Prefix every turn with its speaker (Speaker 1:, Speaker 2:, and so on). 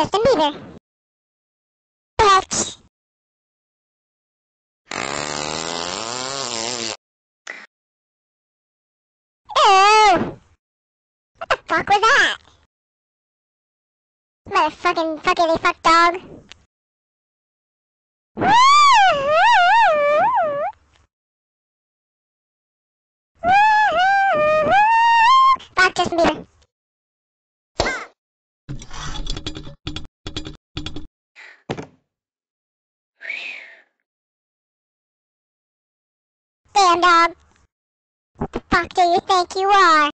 Speaker 1: Justin Bieber. Bitch. Ew. What the fuck was that? Motherfucking fuckity fuck dog. Fuck Justin Bieber. Damn dog. What the fuck do you think you are?